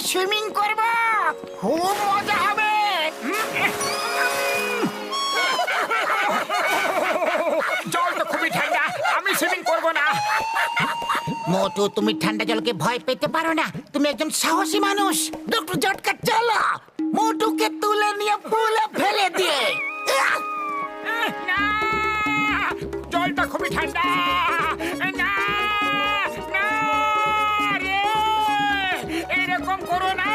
Swimming করব, খুব মজা হবে। জল তো খুবই ঠান্ডা, আমি সুইমিং করব না। মোটু, তুমি ঠান্ডা জলকে ভয় পেতে পারো না। তুমি একজন সাহসী মানুষ। ডক্টর জটকা, চলো মোটুকে তুলে নিয়ে পুলে ফেলে দিয়ে। না, জলটা খুবই ঠান্ডা। না না রে, এরকম করো না।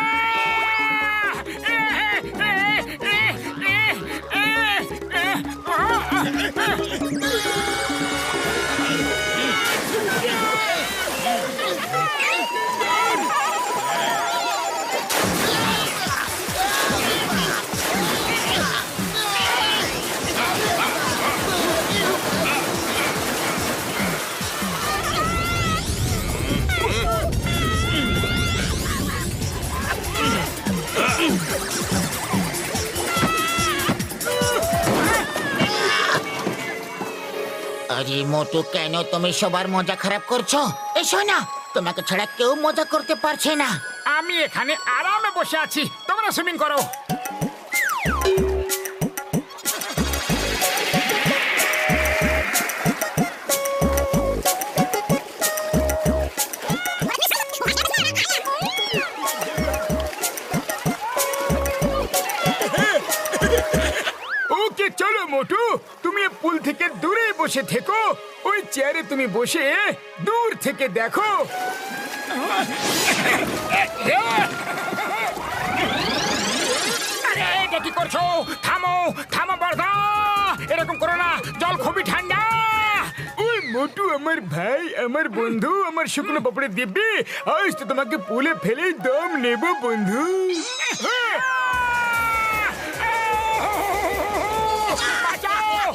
আরে মোটু, কেন তুমি সবার মজা খারাপ করছো? এসো না, তোমাকে ছাড়া কেউ মজা করতে পারছে না। আমি এখানে আরামে বসে আছি, তোমরা সুইমিং করো। ওকে, চলো মোটু, তুমি পুল থেকে দূরে বসে থেকো। ওই চেয়ারে তুমি বসে দূর থেকে দেখো। আরে এটা কি করছো? থামো থামো বর্দা, এরকম করো না, জল খুবই ঠান্ডা। ওই মোটু আমার ভাই, আমার বন্ধু, আমার শুকনো পাপড়ে দিব্যি, আজ তো তোমাকে পুলে ফেলেই দম নেব বন্ধু। বাঁচাও!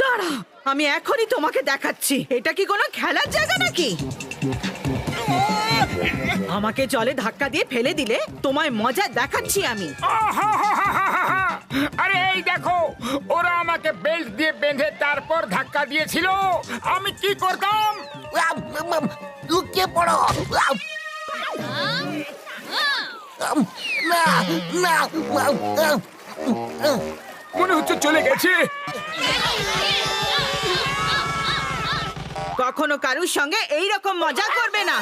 দাঁড়া, আমি এখনই তোমাকে দেখাচ্ছি। এটা কি কোনো খেলার জায়গা নাকি? আমাকে জলে ধাক্কা দিয়ে ফেলে দিলে তোমায় মজা দেখাচ্ছি আমি। আরে এই দেখো, ওরা আমাকে বেল্ট দিয়ে বেঁধে তারপর ধাক্কা দিয়েছিল। আমি কি করতাম? লুকিয়ে পড়ো। না না, মনে হচ্ছে চলে গেছে। কখনো কারুর সঙ্গে এই রকম মজা করবে না।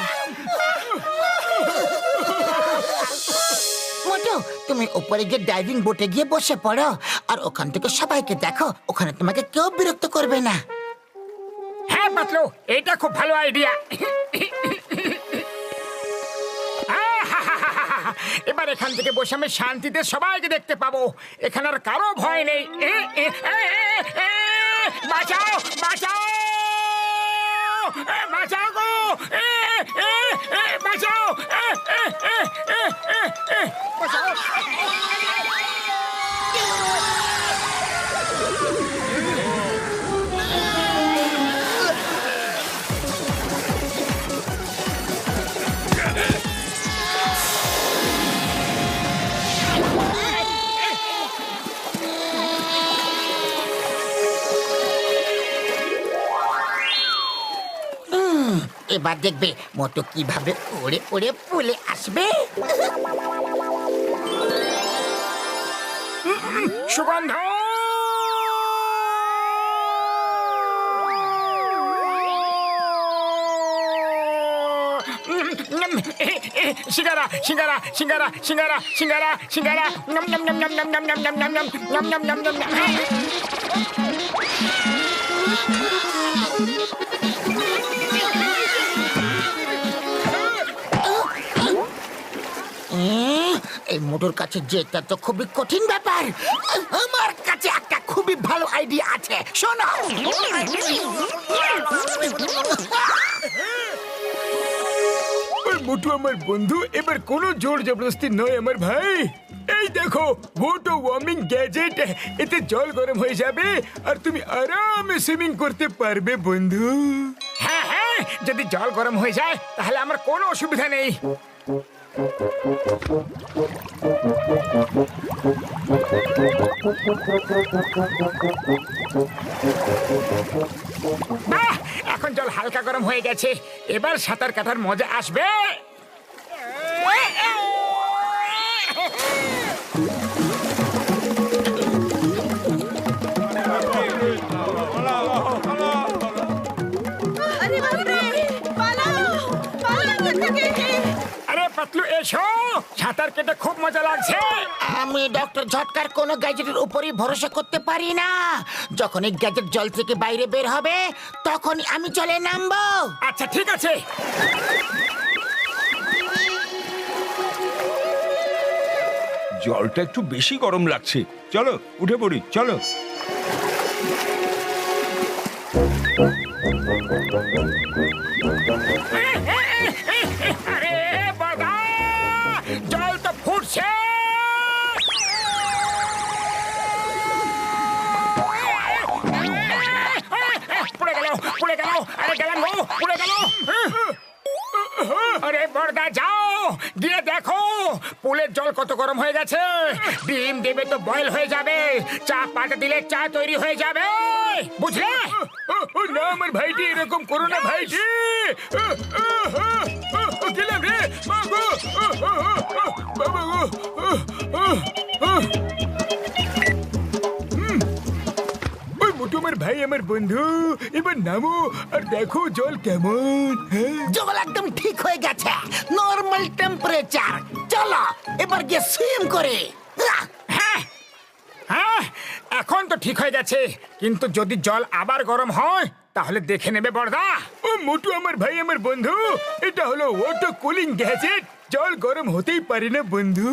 মোটু, তুমি উপরে গিয়ে ডাইভিং বোটে গিয়ে বসে পড়ো, আর ওখান থেকে সবাইকে দেখো। ওখানে তোমাকে কেউ বিরক্ত করবে না। হ্যাঁ পাতলু, এটা খুব ভালো আইডিয়া। এবার এখান থেকে বসে আমি শান্তিতে সবাইকে দেখতে পাবো। এখানে আর কারো ভয় নেই। বাঁচাও বাঁচাও বাঁচাও গো, বাঁচাও বাঁচাও। এবার দেখবে মোটু কিভাবে উড়ে উড়ে পুলে আসবে। সুগন্ধ, সিঙ্গারা সিঙ্গারা সিঙ্গারা সিঙ্গারা সিঙ্গারা সিঙ্গারা, নম নম নম নম নম নম নম নম নম নম নম নম নম নম। এই মোটর কাছে যেটা তো খুবই কঠিন ব্যাপার। আমার কাছে একটা খুবই ভালো আইডিয়া আছে, শোনো। ওই মোটু আমার বন্ধু, এবার কোনো জোর জবরদস্তি নয় আমার ভাই। এই দেখো ওটো ওয়ার্মিং গ্যাজেট, এতে জল গরম হয়ে যাবে আর তুমি আরামে সুইমিং করতে পারবে বন্ধু। হ্যাঁ হ্যাঁ, যদি জল গরম হয়ে যায় তাহলে আমার কোনো অসুবিধা নেই। বাহ, এখন জল হালকা গরম হয়ে গেছে, এবার সাঁতার কাটার মজা আসবে। আরে বাপরে, পালাও, পালাও এখান থেকে। আরে পাতলু এসো, সাঁতার কেটে খুব মজা লাগছে। আমি ডক্টর ঝটকার কোনো গ্যাজেটের উপরই ভরসা করতে পারি না। যখন এই গ্যাজেট জল থেকে বাইরে বের হবে তখন আমি জলে নামবো। আচ্ছা ঠিক আছে। জলটা একটু বেশি গরম লাগছে, চলো উঠে পড়ি, চলো। আরে বাবা, জল তো ফুটছে। পুড়ে গেল, পুড়ে গেল, আরে গেলাম গো, পুড়ে গেল। আরে বড়দা যাও, গিয়ে দেখো পুলের জল কত গরম হয়ে গেছে। ডিম দেবে তো বয়েল হয়ে যাবে, চা পাতা দিলে চা তৈরি হয়ে যাবে, বুঝলে? না আমার ভাইটি, এরকম করো না ভাইটি। গেলাম রে বাবা গো। ওই মোটু আমার ভাই, আমার বন্ধু, এবার নামো আর দেখো জল কেমন। হ্যাঁ জল একদম ঠিক হয়ে গেছে, নরমাল টেম্পারেচার। চলো এবার গিয়ে সুইম করে। হ্যাঁ হ্যাঁ, এখন তো ঠিক হয়ে গেছে, কিন্তু যদি জল আবার গরম হয় তাহলে দেখে নেবে বড়দা। ও মোটু আমার ভাই, আমার বন্ধু, এটা হলো ওটো কুলিং গ্যাজেট, জল গরম হতেই পারে না বন্ধু।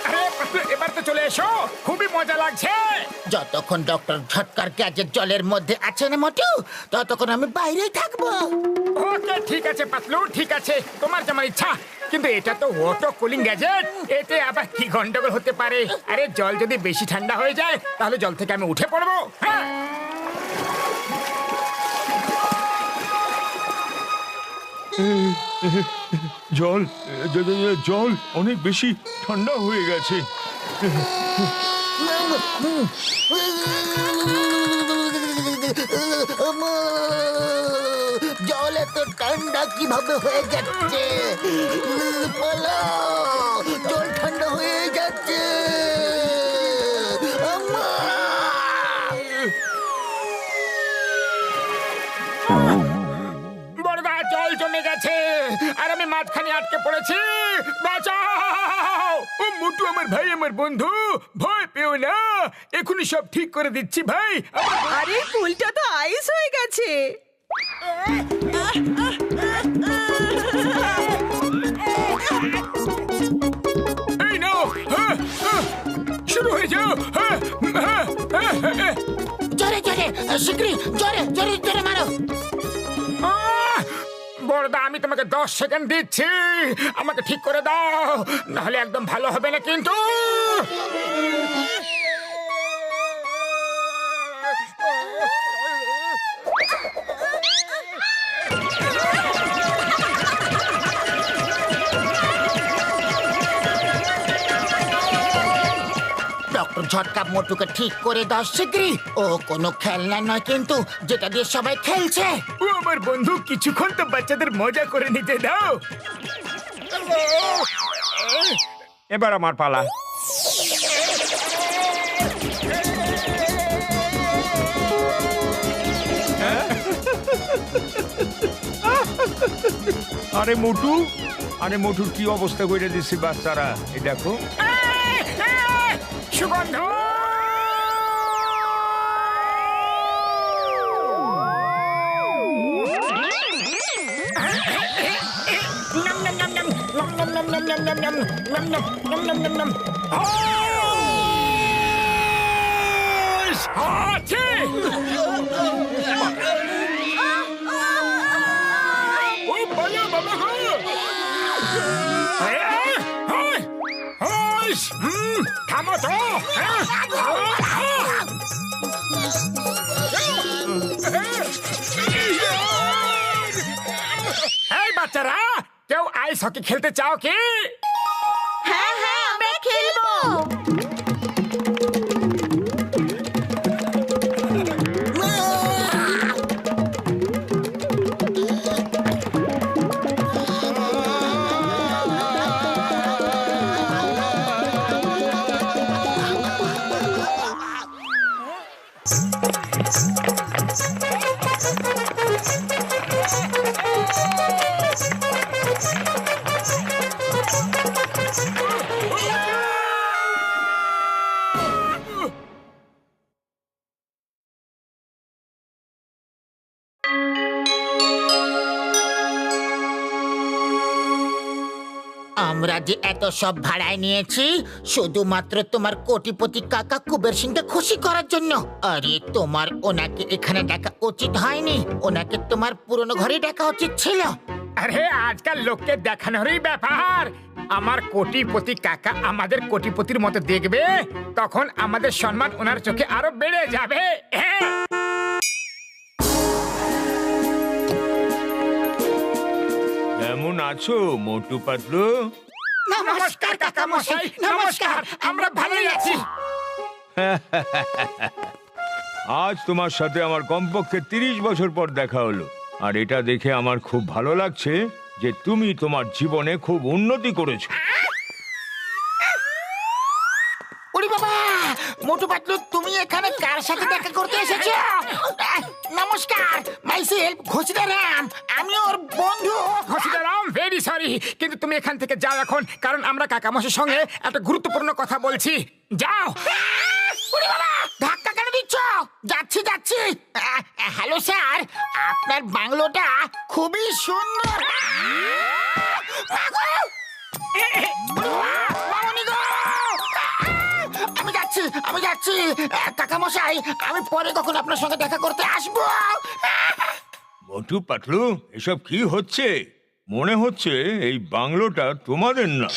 আরে পাতলু, এবার তো চলে এসো, খুবই মজা লাগছে। যতক্ষণ ডক্টর ঝটকার গ্যাজেট জলের মধ্যে আছে না মোটু, ততক্ষণ আমি বাইরেই থাকবো। ওকে ঠিক আছে পাতলু, ঠিক আছে, তোমার যেমন ইচ্ছা, কিন্তু এটা তো ওটো কুলিং গ্যাজেট, এতে আবার কি গন্ডগোল হতে পারে। আরে জল যদি বেশি ঠান্ডা হয়ে যায় তাহলে জল থেকে আমি উঠে পড়বো। হ্যাঁ জল জল অনেক বেশি ঠান্ডা হয়ে গেছে। জল এত ঠান্ডা কিভাবে হয়ে যাচ্ছে? পালাও, জল ঠান্ডা হয়ে যাচ্ছে। বড়দা, জল জমে গেছে আর আমি মাঝখানে আটকে পড়েছি, বাঁচাও। ও মোটু আমার ভাই, আমার বন্ধু, ভয় পেও না, এখনই সব ঠিক করে দিচ্ছি ভাই। আরে পুলটা তো আইস হয়ে গেছে। এই নাও, হ্যাঁ, হ্যাঁ, শুরু হয়ে যাও। হ্যাঁ, হ্যাঁ, হ্যাঁ, হ্যাঁ। জোরে জোরে, শিগগিরই জোরে জোরে জোরে মারো। বড়দা, আমি তোমাকে 10 সেকেন্ড দিচ্ছি, আমাকে ঠিক করে দাও, নাহলে একদম ভালো হবে না কিন্তু। ডক্টর ঝটকা মোটুকে ঠিক করে দাও শিগগিরই। ও কোনো খেলনা নয় কিন্তু, যেটা দিয়ে সবাই খেলছে। ও আমার বন্ধু, কিছুক্ষণ তো বাচ্চাদের মজা করে নিতে দাও। এবার আমার পালা। আরে মোটু, আরে মোটুর কি অবস্থা করে দিচ্ছি বাচ্চারা, এই দেখো। সুগন্ধ, না নম নম নম নম নম নম নম নম। আছে ও বলো বাবা গো। থামো তো। এই বাচ্চারা, কেউ আইস হকি খেলতে চাও কি? হ্যাঁ হ্যাঁ আমরা খেলবো। আমরা যে এত সব ভাড়ায় নিয়েছি শুধুমাত্র তোমার কোটিপতি কাকা কুবের সিংকে খুশি করার জন্য। আরে তোমার ওনাকে এখানে ডাকা উচিত হয়নি, ওনাকে তোমার পুরনো ঘরে ডাকা উচিত ছিল। আরে আজকাল লোককে দেখানোরই ব্যাপার। আমার কোটিপতি কাকা আমাদের কোটিপতির মতো দেখবে, তখন আমাদের সম্মান ওনার চোখে আরো বেড়ে যাবে। কেমন আছো মোটু পাতলু? নমস্কার কাকা মশাই, নমস্কার। আমরা ভালোই আছি। আজ তোমার সাথে আমার কমপক্ষে 30 বছর পর দেখা হলো, আর এটা দেখে আমার খুব ভালো লাগছে যে তুমি তোমার জীবনে খুব উন্নতি করেছো। ওরে বাবা, মোটু পাতলু তুমি এখানে কার সাথে দেখা করতে এসেছো? নমস্কার, মাই সেলফ ঘোষিদা রাম, আমি ওর বন্ধু। ঘসিদারাম, ভেরি সরি, কিন্তু তুমি এখান থেকে যাও এখন, কারণ আমরা কাকামশাইয়ের সঙ্গে একটা গুরুত্বপূর্ণ কথা বলছি। যাও। ওরে বাবা, ধাক্কা কেন দিচ্ছ? যাচ্ছি যাচ্ছি। হ্যালো স্যার, আপনার বাংলোটা খুবই সুন্দর। আমি যাচ্ছি কাকা মশাই, আমি পরে কখন আপনার সঙ্গে দেখা করতে আসবো। মোটু পাতলু, এসব কি হচ্ছে? মনে হচ্ছে এই বাংলোটা তোমাদের না।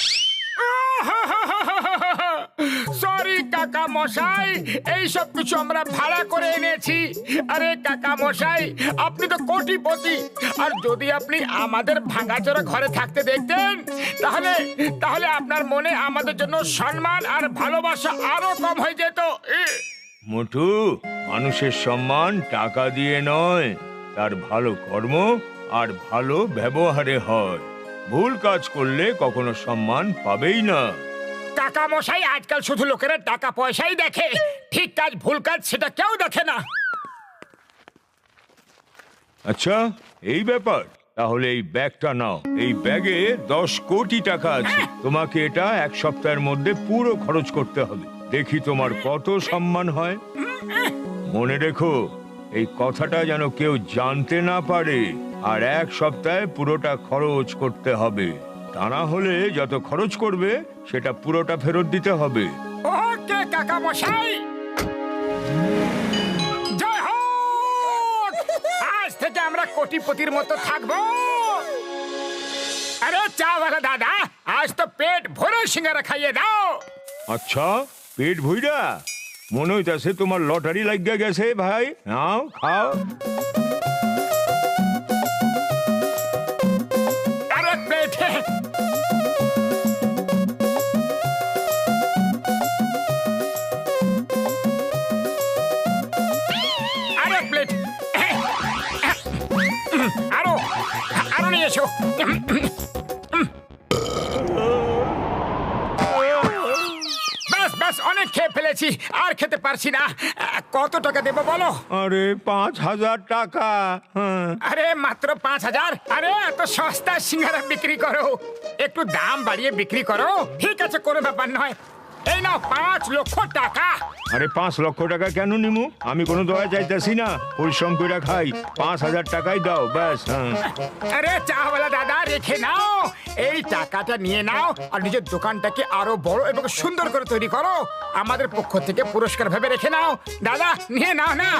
সরি কাকা মশাই, এই সব কিছু আমরা ভাড়া করে এনেছি। আরে কাকা মশাই, আপনি তো কোটিপতি, আর যদি আপনি আমাদের ভাঙাচোরা ঘরে থাকতে দেখতেন, তাহলে তাহলে আপনার মনে আমাদের জন্য সম্মান আর ভালোবাসা আরো কম হয়ে যেত। মোটু, মানুষের সম্মান টাকা দিয়ে নয়, তার ভালো কর্ম আর ভালো ব্যবহারে হয়। ভুল কাজ করলে কখনো সম্মান পাবেই না। কাকা মশাই, আজকাল শুধু লোকেরা টাকা পয়সাই দেখে, ঠিক কাজ ভুল কাজ সেটা কেউ দেখে না। আচ্ছা, এই ব্যাপার। তাহলে এই ব্যাগটা নাও, এই ব্যাগে 10 কোটি টাকা আছে। তোমাকে এটা 1 সপ্তাহের মধ্যে পুরো খরচ করতে হবে। দেখি তোমার কত সম্মান হয়। মনে রেখো, এই কথাটা যেন কেউ জানতে না পারে, আর 1 সপ্তাহে পুরোটা খরচ করতে হবে। তা না হলে যত খরচ করবে সেটা পুরোটা ফেরত দিতে হবে। ওকে কাকা মশাই, জয় হোক। আজ থেকে আমরা কোটিপতির মতো থাকবো। আরে চাওয়ালা দাদা, আজ তো পেট ভরে সিঙ্গারা খাইয়ে দাও। আচ্ছা, পেট ভইরা? মনে হইতাছে তোমার লটারি লাগিয়া গেছে ভাই। নাও, খাও। আরে পেটে প্লেট, আরো আরো নিয়ে এসো। ব্যাস ব্যাস, অনেক খেয়ে ফেলেছি, আর খেতে পারছি না। কত টাকা দেবো বলো? আরে 5,000 টাকা। হ্যাঁ। আরে মাত্র 5,000? আরে এত সস্তা সিঙ্গারা বিক্রি করো, একটু দাম বাড়িয়ে বিক্রি করো। ঠিক আছে, কোনো ব্যাপার নয়। এই নাও 5 লক্ষ টাকা। আরে 5 লক্ষ টাকা কেন নিমু? আমি কোনো দয়া চাইতেছি না, পরিশ্রম করে খাই। 5,000 টাকাই দাও ব্যাস। হ্যাঁ। আরে চাওয়ালা দাদা, রেখে নাও, এই টাকাটা নিয়ে নাও আর নিজের দোকানটাকে আরো বড় এবং সুন্দর করে তৈরি করো। আমাদের পক্ষ থেকে পুরস্কার ভেবে রেখে নাও। দাদা নিয়ে নাও না।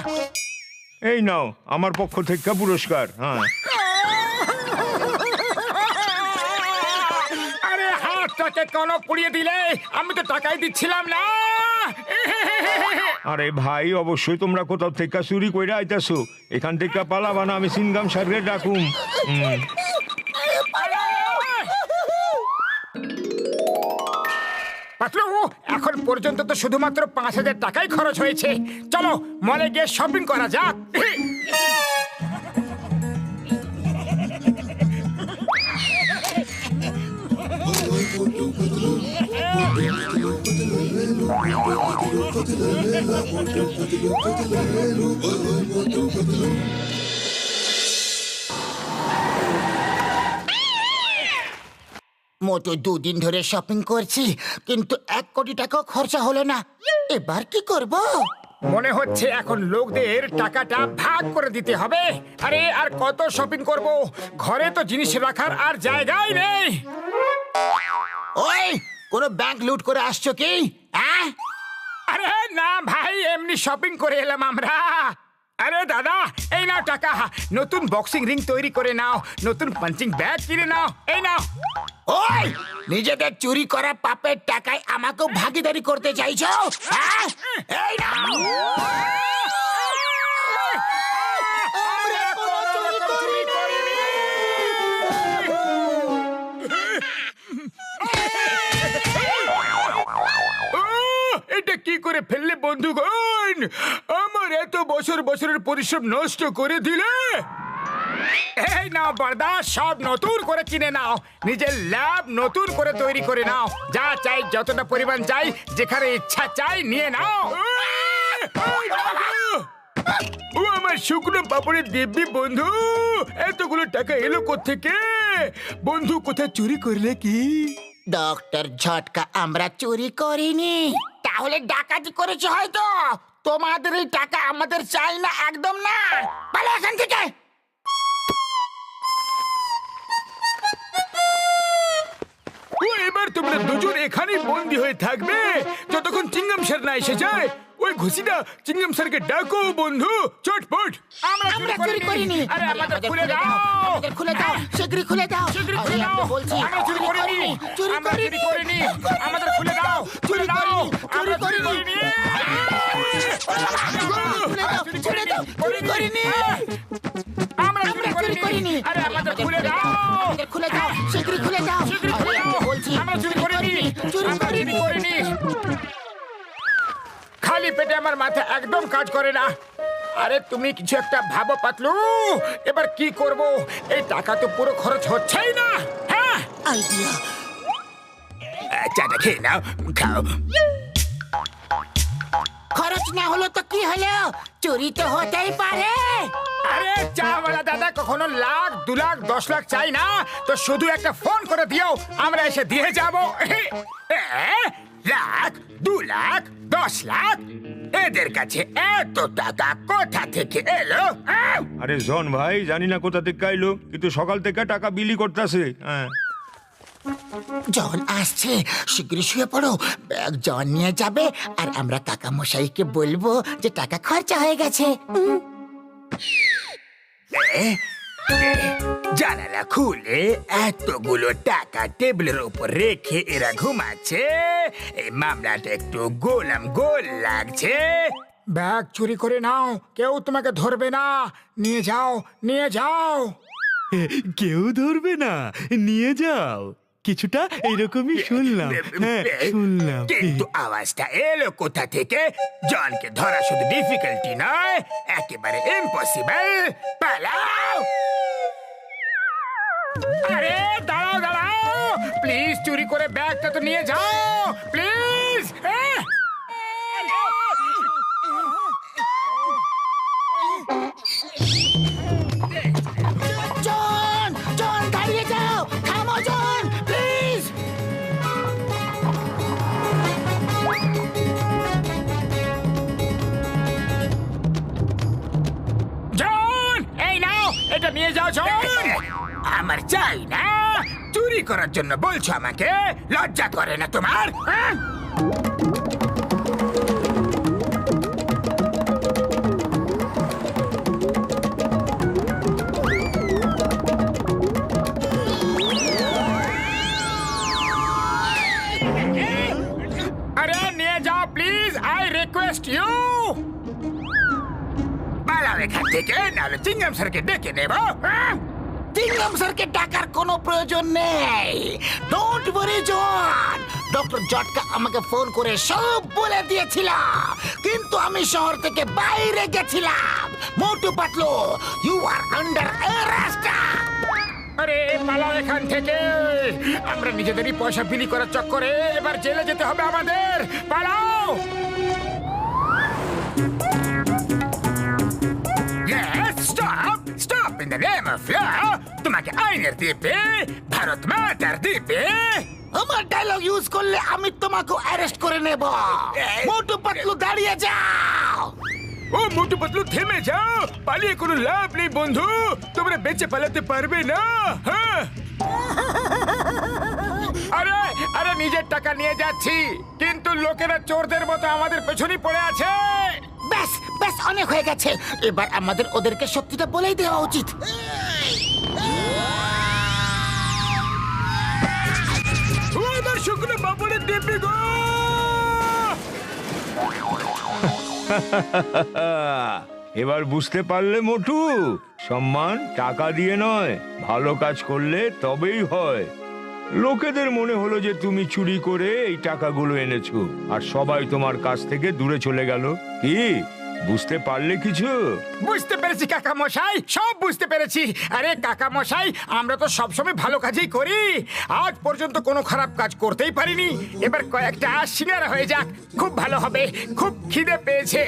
এই নাও আমার পক্ষ থেকে পুরস্কার। হ্যাঁ, আরে হাতটাকে কেন পুড়িয়ে দিলে? আমি তো টাকাই দিচ্ছিলাম না। আরে ভাই, অবশ্যই তোমরা কোথাও থেকে চুরি কইরা আইতাছো। এখান থেকে পালাবা না, আমি সিনগাম সাহেবকে ডাকুম। পাতলু, এখন পর্যন্ত তো শুধুমাত্র 5,000 টাকাই খরচ হয়েছে। চলো মলে গিয়ে শপিং করা যাক। মোটো 2 দিন ধরে শপিং করছি, কিন্তু 1 কোটি টাকা খরচা হলো না। এবার কি করব? মনে হচ্ছে এখন লোকদের টাকাটা ভাগ করে দিতে হবে। আরে আর কত শপিং করব? ঘরে তো জিনিস রাখার আর জায়গাই নেই। ওই, কোনো ব্যাংক লুট করে আসছো কি? হ্যাঁ? আরে না ভাই, এমনি শপিং করে এলাম আমরা। আরে দাদা, এই নাও টাকা। নতুন বক্সিং রিং তৈরি করে নাও, নতুন পাঞ্চিং ব্যাগ কিনে নাও। এই নাও। ওই, নিজেদের চুরি করা পাপের টাকায় আমাকেও ভাগিদারি করতে চাইছো? হ্যাঁ? এই নাও। আমরা কোনো চুরি করিনি। এটা কি করে ফেললে বন্ধুগণ? আমার এত বছরের পরিশ্রম নষ্ট করে দিলে। এই নাও বর্দা, সব নতুন করে কিনে নাও। নিজের ল্যাব নতুন করে তৈরি করে নাও। যা চাই, যতটা পরিমাণ চাই, যেখানে ইচ্ছা চাই নিয়ে নাও। ও আমার শুকনো পাপড়ের দিব্যি বন্ধু, এতগুলো টাকা এলো কোত্থেকে? বন্ধু, কোথায় চুরি করলে কি? ডক্টর ঝটকা, আমরা চুরি করিনি। তাহলে ডাকাতি করেছে হয়তো। তোমাদের এই টাকা আমাদের চাই না, একদম না। পালা এখান থেকে। ও, এবার তোমরা দুজন এখানেই বন্দী হয়ে থাকবে যতক্ষণ চিংগাম স্যার না এসে যায়। ওই ঘুষিটা চিংগাম স্যারকে ডাকো বন্ধু, চটপট। আমরা চুরি করিনি। আরে আমাদের খুলে দাও, আমাদের খুলে দাও, শিগগিরই খুলে দাও। শিগগিরই আরে, খুলে দাও। আমি বলছি, আমরা চুরি করিনি, চুরি আমরা চুরি করিনি। আমাদের খুলে দাও, চুরি খুলে দাও। করিনি, আমরা চুরি করিনি। করিনি। খুলে দাও, ছেড়ে দাও, চুরি করিনি। আমরা আমরা চুরি করিনি। আরে আমাদের খুলে দাও, আমাদের খুলে দাও, শিগগিরই খুলে দাও। শিগগিরই আরে, খুলে আমি দাও। বলছি, আমরা চুরি করিনি, চুরি আমরা চুরি করিনি। করিনি। খালি পেটে আমার মাথা একদম কাজ করে না। আরে তুমি কিছু একটা ভাবো পাতলু, এবার কি করব? এই টাকা তো পুরো খরচ হচ্ছেই না। হ্যাঁ, আইডিয়া। চাটা খেয়ে নাও, খাও। খরচ না হলো তো কি হলো? চুরি তো হতেই পারে। আরে চাওয়ালা দাদা কখনো লাখ, 2 লাখ, 10 লাখ চাই না। তো শুধু একটা ফোন করে দিও, আমরা এসে দিয়ে যাব। লাখ, 2 লাখ, 10 লাখ, এদের কাছে এত টাকা কোথা থেকে এলো? আরে জন ভাই, জানি না কোথা থেকে আইলো, কিন্তু সকাল থেকে টাকা বিলি করতেছে। হ্যাঁ, জন আসছে, শীঘ্রই শুয়ে পড়ো। ব্যাগ জন নিয়ে যাবে আর আমরা কাকা মশাইকে বলবো যে টাকা খরচা হয়ে গেছে। জানালা খুলে এতগুলো টাকা টেবিলের উপর রেখে এরা ঘুমাচ্ছে। এই মামলাটা একটু গোলাম গোল লাগছে। ব্যাগ চুরি করে নাও, কেউ তোমাকে ধরবে না। নিয়ে যাও, নিয়ে যাও। কেউ ধরবে না, নিয়ে যাও। কিছুটা এরকমই শুনলাম। হ্যাঁ, শুনলাম। কিন্তু আওয়াজটা এলো কোথা থেকে? জনকে ধরা শুধু ডিফিকাল্টি নয়, একেবারে ইম্পসিবল। পালাও! আরে দাঁড়াও, দাঁড়াও, প্লিজ, চুরি করে ব্যাগটা তো নিয়ে যাও, প্লিজ। জন, জন, দাঁড়িয়ে যাও। থামো জন, প্লিজ। জন, এই নাও, এটা নিয়ে যাও জন। আমার চাই না, চুরি করার জন্য বলছো আমাকে? লজ্জা করে না তোমার? হ্যাঁ? আরে নিয়ে যাও প্লিজ, আই রিকোয়েস্ট ইউ। পালাও এখান থেকে, নাহলে চিংগাম স্যারকে ডেকে নেব। চিংগাম স্যারকে ডাকার কোনো প্রয়োজন নেই। Don't worry John. ডক্টর জটকা আমাকে ফোন করে সব বলে দিয়েছিল, কিন্তু আমি শহর থেকে বাইরে গেছিলাম। Motu Patlu, you are under arrest. আরে পালাও এখান থেকে, আমরা নিজেদেরই পয়সা বিলি করার চক্করে এবার জেলে যেতে হবে আমাদের। পালাও। Stop stop in the name of law. তোমাকে আইনের দ্বীপে, ভারত মাতার দ্বীপে। আমার ডায়লগ ইউজ করলে আমি তোমাকে অ্যারেস্ট করে নেব। মোটু পাতলু দাঁড়িয়ে যাও। ও মোটু পাতলু থেমে যাও, পালিয়ে কোনো লাভ নেই বন্ধু, তোমরা বেঁচে পালাতে পারবে না। হ্যাঁ আরে আরে নিজের টাকা নিয়ে যাচ্ছি, কিন্তু লোকেরা চোরদের মতো আমাদের পেছনেই পড়ে আছে। ব্যাস ব্যাস, অনেক হয়ে গেছে। এবার আমাদের ওদেরকে সত্যিটা বলেই দেওয়া উচিত। ও আমার শুকনো বাবুরের দিব্যি গো। এবার বুঝতে পারলে মোটু, সম্মান টাকা দিয়ে নয়, ভালো কাজ করলে তবেই হয়। লোকেদের মনে হলো যে তুমি চুরি করে এই টাকাগুলো এনেছো, আর সবাই তোমার কাছ থেকে দূরে চলে গেল। কি বুঝতে পারলে কিছু? বুঝতে পেরেছি কাকা মশাই, সব বুঝতে পেরেছি। আরে কাকা মশাই, আমরা তো সবসময় ভালো কাজই করি, আজ পর্যন্ত কোনো খারাপ কাজ করতেই পারিনি। এবার কয়েকটা সিঙ্গারা হয়ে যাক, খুব ভালো হবে। খুব খিদে পেয়েছে।